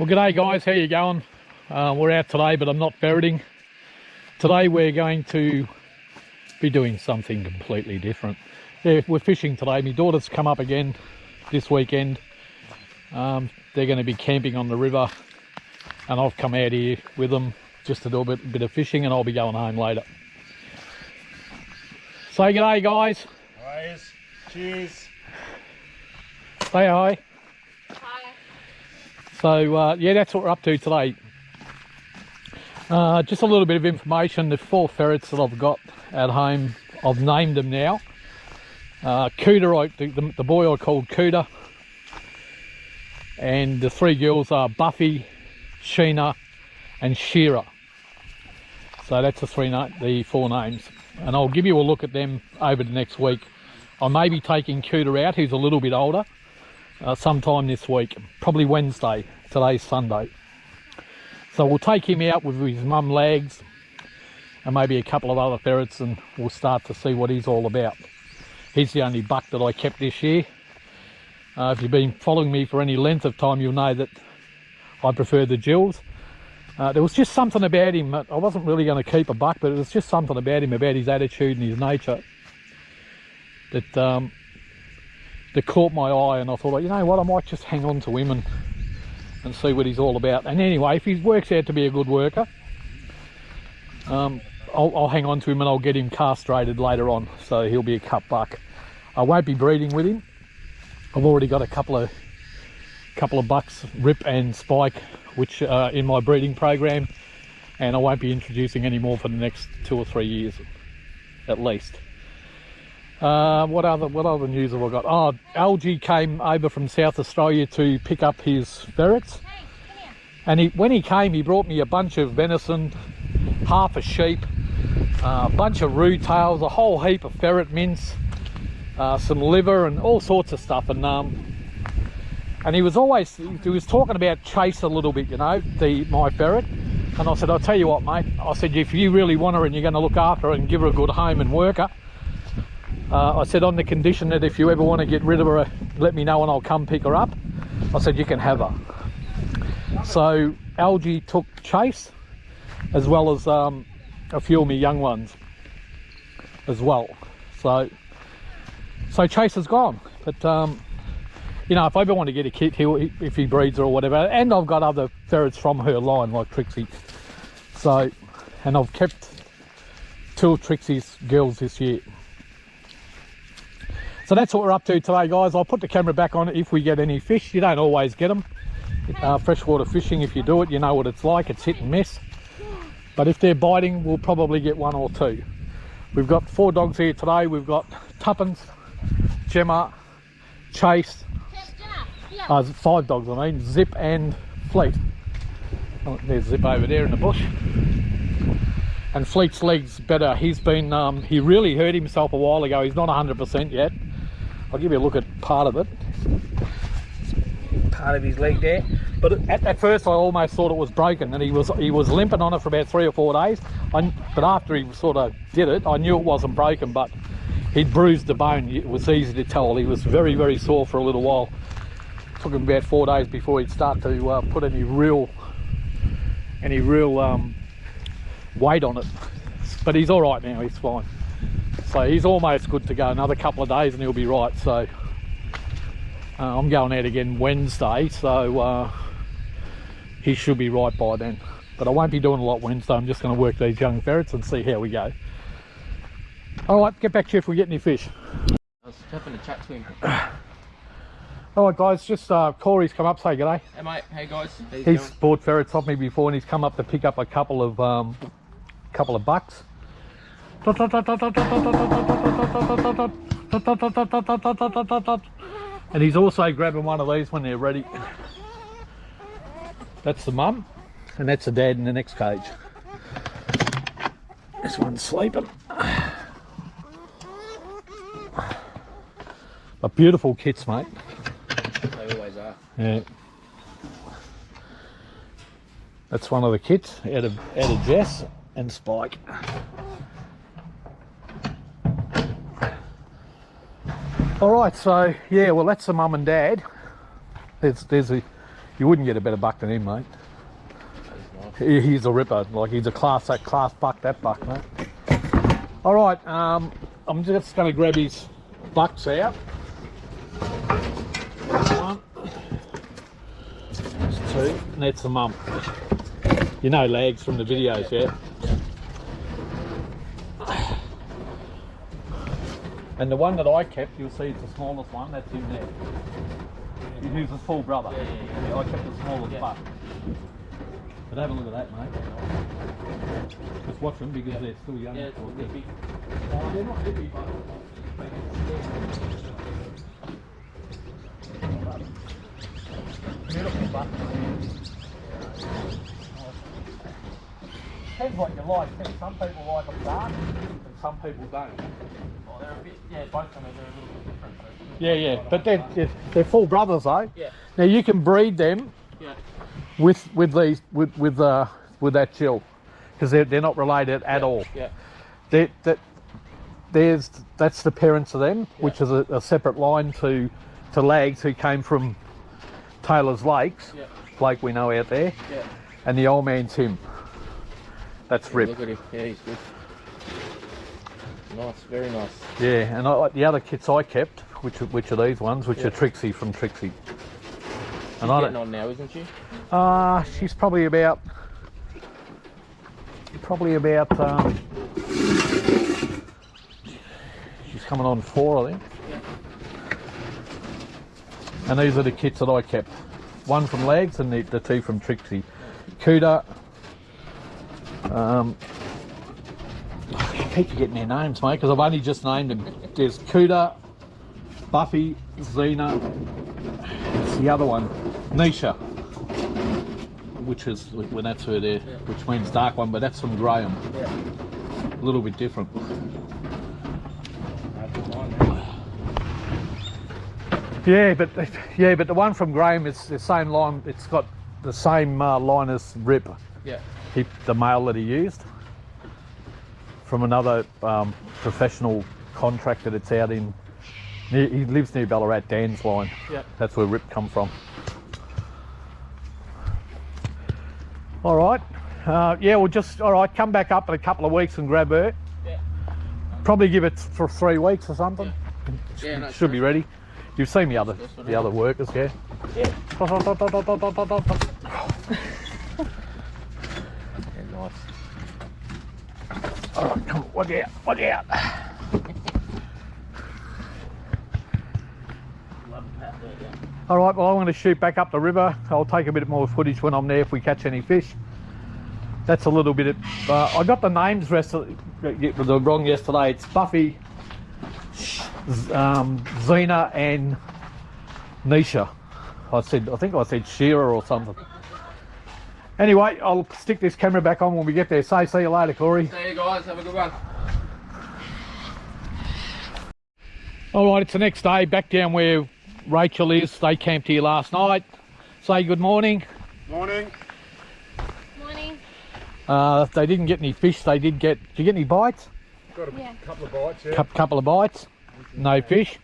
Well, g'day guys, how you going? We're out today, but I'm not ferreting. Today we're going to be doing something completely different. Yeah, we're fishing today. My daughter's come up again this weekend. They're going to be camping on the river, and I've come out here with them just to do a bit of fishing, and I'll be going home later. Say g'day guys. Guys, cheers. Say hi. So yeah, that's what we're up to today. Just a little bit of information. The 4 ferrets that I've got at home, I've named them now. Cooter, the boy I called Cooter, and the 3 girls are Buffy, Sheena and Shearer. So that's the 4 names, and I'll give you a look at them over the next week. I may be taking Cooter out, who's a little bit older, sometime this week, probably Wednesday. Today's Sunday, so we'll take him out with his mum Lags and maybe a couple of other ferrets, and we'll start to see what he's all about. He's the only buck that I kept this year. If you've been following me for any length of time, you'll know that I prefer the Jills. There was just something about him. I wasn't really going to keep a buck, but it was just something about him, about his attitude and his nature, that caught my eye, and I thought, you know what, I might just hang on to him and see what he's all about. And anyway, if he works out to be a good worker, I'll hang on to him, and I'll get him castrated later on, so he'll be a cup buck. I won't be breeding with him. I've already got a couple of bucks, Rip and Spike, which are in my breeding program, and I won't be introducing any more for the next 2 or 3 years at least. What other news have I got? Oh, Algie came over from South Australia to pick up his ferrets, and when he came, he brought me a bunch of venison, half a sheep, a bunch of roux tails, a whole heap of ferret mince, some liver and all sorts of stuff. And he was talking about Chase a little bit, you know, my ferret. And I said, I'll tell you what, mate, I said, if you really want her and you're going to look after her and give her a good home and work her, I said, on the condition that if you ever want to get rid of her, let me know and I'll come pick her up. I said, you can have her. So Algie took Chase, as well as a few of my young ones as well. So Chase is gone. But you know, if I ever want to get a kit, if he breeds her or whatever, and I've got other ferrets from her line like Trixie. So, and I've kept 2 of Trixie's girls this year. So that's what we're up to today, guys. I'll put the camera back on if we get any fish. You don't always get them. Freshwater fishing, if you do it, you know what it's like. It's hit and miss. But if they're biting, we'll probably get 1 or 2. We've got 4 dogs here today. We've got Tuppence, Gemma, Chase, 5 dogs I mean, Zip and Fleet. Oh, there's Zip over there in the bush. And Fleet's leg's better. He's been, he really hurt himself a while ago. He's not 100% yet. I'll give you a look at part of it. Part of his leg there. But at first I almost thought it was broken, and he was limping on it for about 3 or 4 days. But after he sort of did it, I knew it wasn't broken, but he'd bruised the bone. It was easy to tell. He was very, very sore for a little while. It took him about 4 days before he'd start to put any real weight on it. But he's all right now. He's fine. So he's almost good to go. Another couple of days and he'll be right. So I'm going out again Wednesday, so he should be right by then. But I won't be doing a lot Wednesday. I'm just going to work these young ferrets and see how we go. All right, get back to you if we get any fish. I was hoping to chat to him. All right, guys, just Cori's come up. Say g'day. Hey mate, hey guys. He's bought ferrets off me before, and he's come up to pick up a couple of bucks. And he's also grabbing one of these when they're ready. That's the mum, and that's the dad in the next cage. This one's sleeping. But beautiful kits, mate. They always are. Yeah. That's one of the kits out of Jess and Spike. All right, so yeah, well that's the mum and dad. There's You wouldn't get a better buck than him, mate. That is nice. He's a ripper. Like, he's a class buck, that buck, mate. All right, I'm just going to grab his bucks out. That's one. That's two. And that's the mum. You know Lags from the videos, yeah? And the one that I kept, you'll see it's the smallest one, that's in there. He's his full brother. Yeah, I kept the smallest buck. But have a look at that, mate. Just watch them because they're still young. Yeah, it's all big. Oh, they're not hippie, but... Beautiful buck. Depends what you like. Some people like them dark and some people don't. Oh, they're a bit, yeah, both of them are a little bit different. So Yeah. But they're full brothers, though. yeah. Now you can breed them Yeah. with that chill, because they're not related at all. Yeah. That's the parents of them, which is a separate line to Lags, who came from Taylor's Lakes, Lake we know out there, and the old man's him. That's Rip. Look at him. Yeah, he's good. Nice, very nice. Yeah, and the other kits I kept, which are these ones, which are Trixie from Trixie. She's And I getting don't, on now, isn't she? she's probably about she's coming on 4, I think. Yeah. And these are the kits that I kept. One from Lags and the 2 from Trixie. Cuda. I keep forgetting their names, mate, because I've only just named them. There's Cuda, Buffy, Xena. It's the other one, Nisha, which is when that's her there, which means dark one, but that's from Graham. Yeah. A little bit different. Yeah, but the one from Graham is the same line. It's got the same line as Rip. Yeah. The male that he used from another professional contractor that's out in. He lives near Ballarat, Dan's line. Yeah. That's where Rip come from. All right. Yeah, we'll just come back up in a couple of weeks and grab her. Yeah. Probably give it for 3 weeks or something. Yeah, no, Should be ready. You've seen the other workers, yeah? Yeah. Nice. All right, come on, watch out. All right, well, I'm going to shoot back up the river. I'll take a bit more footage when I'm there if we catch any fish. That's a little bit. I got the names wrong yesterday. It's Buffy, Xena, and Nisha. I think I said Shearer or something. Anyway, I'll stick this camera back on when we get there. See you later, Cori. See you guys. Have a good one. All right, it's the next day, back down where Rachel is. They camped here last night. Say good morning. Morning. Morning. They didn't get any fish. Did you get any bites? Got a couple of bites, yeah. Couple of bites. No fish.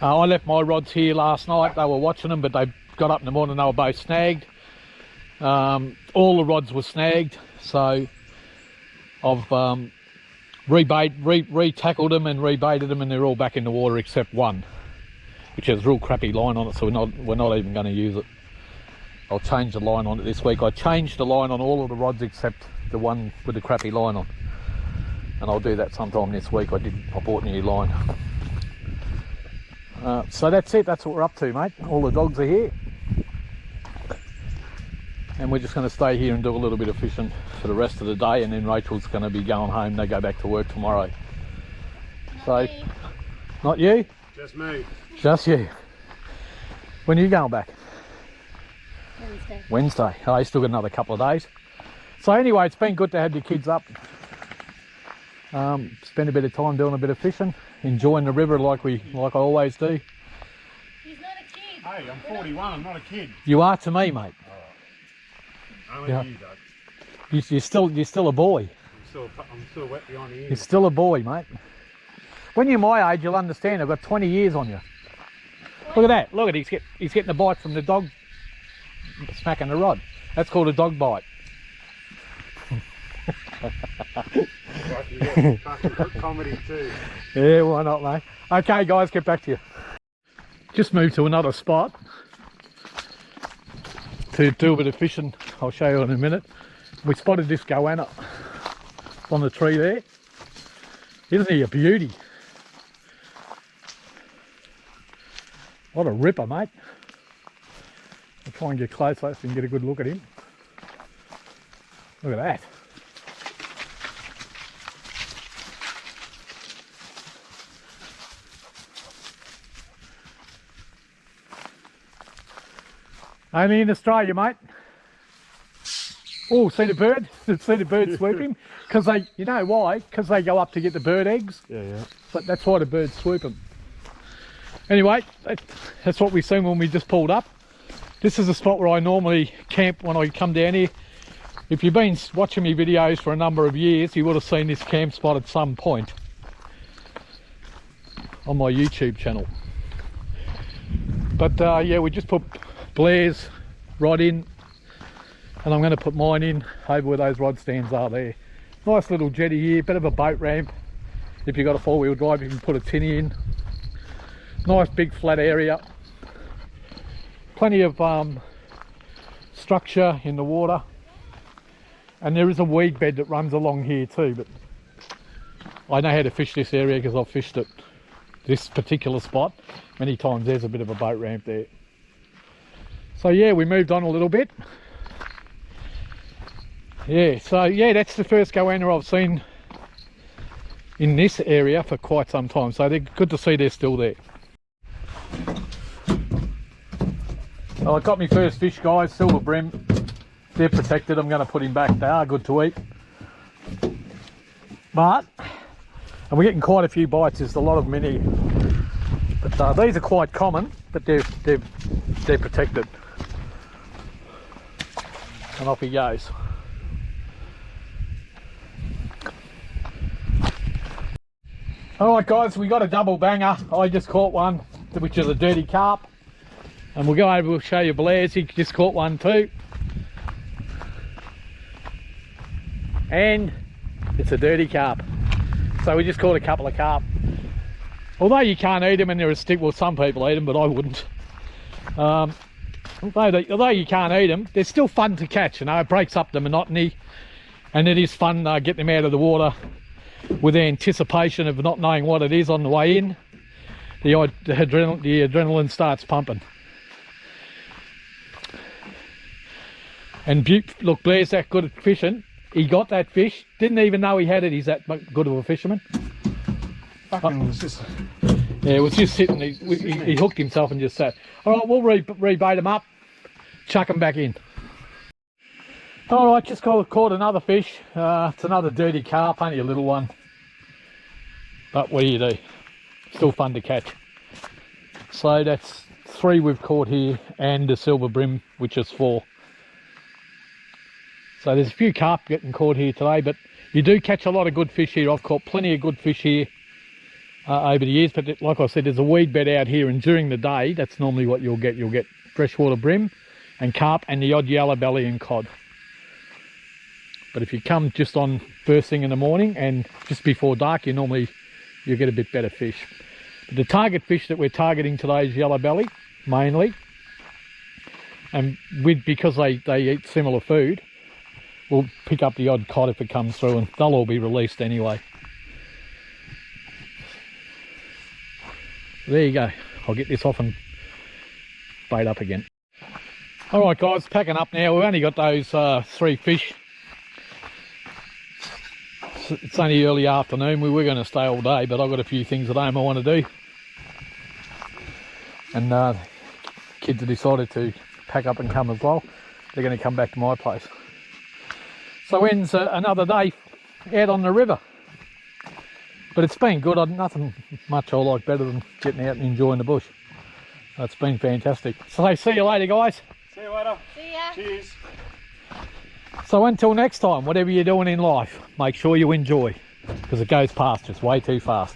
I left my rods here last night. They were watching them, but they got up in the morning. They were both snagged. All the rods were snagged, so I've re-tackled them and rebaited them, and they're all back in the water except one, which has a real crappy line on it, so we're not even going to use it. I'll change the line on it this week. I changed the line on all of the rods except the one with the crappy line on, and I'll do that sometime this week. I bought a new line. So that's it. That's what we're up to, mate. All the dogs are here, and we're just going to stay here and do a little bit of fishing for the rest of the day, and then Rachel's going to be going home. They go back to work tomorrow. Not you? Just me. Just you. When are you going back? Wednesday. Wednesday. Oh, you still got another couple of days. So anyway, it's been good to have your kids up. Spend a bit of time doing a bit of fishing, enjoying the river like I always do. He's not a kid. Hey, I'm 41, I'm not a kid. You are to me, mate. Only Yeah. you, Doug. You're still a boy. I'm still wet behind the You're ears. still a boy, mate. When you're my age, you'll understand. I've got 20 years on you. Look at that. Look at he's getting a bite from the dog smacking the rod. That's called a dog bite. Like you got fucking comedy too. Yeah, why not, mate? Okay, guys, get back to you. Just moved to another spot to do a bit of fishing. I'll show you in a minute. We spotted this goanna on the tree there. Isn't he a beauty? What a ripper, mate. I'll try and get close so you can get a good look at him. Look at that. Only in Australia, mate. Oh, see the bird? See the bird swooping? Because they, you know why? Because they go up to get the bird eggs. Yeah, yeah. But that's why the birds swoop them. Anyway, that's what we seen when we just pulled up. This is a spot where I normally camp when I come down here. If you've been watching me videos for a number of years, you would have seen this camp spot at some point on my YouTube channel. But yeah, we just put Blair's rod in, and I'm going to put mine in over where those rod stands are there. Nice little jetty here, bit of a boat ramp. If you've got a four-wheel drive, you can put a tinny in. Nice big flat area. Plenty of structure in the water. And there is a weed bed that runs along here too, but I know how to fish this area because I've fished it, this particular spot, many times. There's a bit of a boat ramp there. So yeah, we moved on a little bit. Yeah, so yeah, that's the first goanna I've seen in this area for quite some time. So they're good to see they're still there. Well, I got my first fish, guys, silver brim. They're protected. I'm going to put him back. They are good to eat. But, and we're getting quite a few bites. There's a lot of them in here. But these are quite common, but they're protected. And off he goes. All right, guys, we got a double banger. I just caught one, which is a dirty carp. And we'll go over, we'll show you Blair's. He just caught one too. And it's a dirty carp. So we just caught a couple of carp. Although you can't eat them and they're a stick, well, some people eat them, but I wouldn't. Although you can't eat them, they're still fun to catch, you know. It breaks up the monotony, and it is fun getting them out of the water with the anticipation of not knowing what it is on the way in. The adrenaline starts pumping. And look, Blair's that good at fishing. He got that fish, didn't even know he had it. He's that good of a fisherman. Fucking was just... Yeah, it was just sitting. He hooked himself and just sat. All right, we'll rebait him up, chuck him back in. All right, just caught another fish. It's another dirty carp, only a little one. But what do you do? Still fun to catch. So that's 3 we've caught here, and a silver brim, which is 4. So there's a few carp getting caught here today, but you do catch a lot of good fish here. I've caught plenty of good fish here over the years, but like I said, there's a weed bed out here, and during the day, that's normally what you'll get. You'll get freshwater brim and carp and the odd yellow belly and cod. But if you come just on first thing in the morning and just before dark, you'll get a bit better fish. But the target fish that we're targeting today is yellow belly, mainly. And because they eat similar food, we'll pick up the odd cod if it comes through, and they'll all be released anyway. There you go. I'll get this off and bait up again. All right, guys, packing up now. We've only got those 3 fish. It's only early afternoon. We were going to stay all day, but I've got a few things at home I want to do. And kids have decided to pack up and come as well. They're going to come back to my place. So ends another day out on the river. But it's been good. Nothing much I like better than getting out and enjoying the bush. It's been fantastic. So see you later, guys. See you later. See ya. Cheers. So until next time, whatever you're doing in life, make sure you enjoy, because it goes past just way too fast.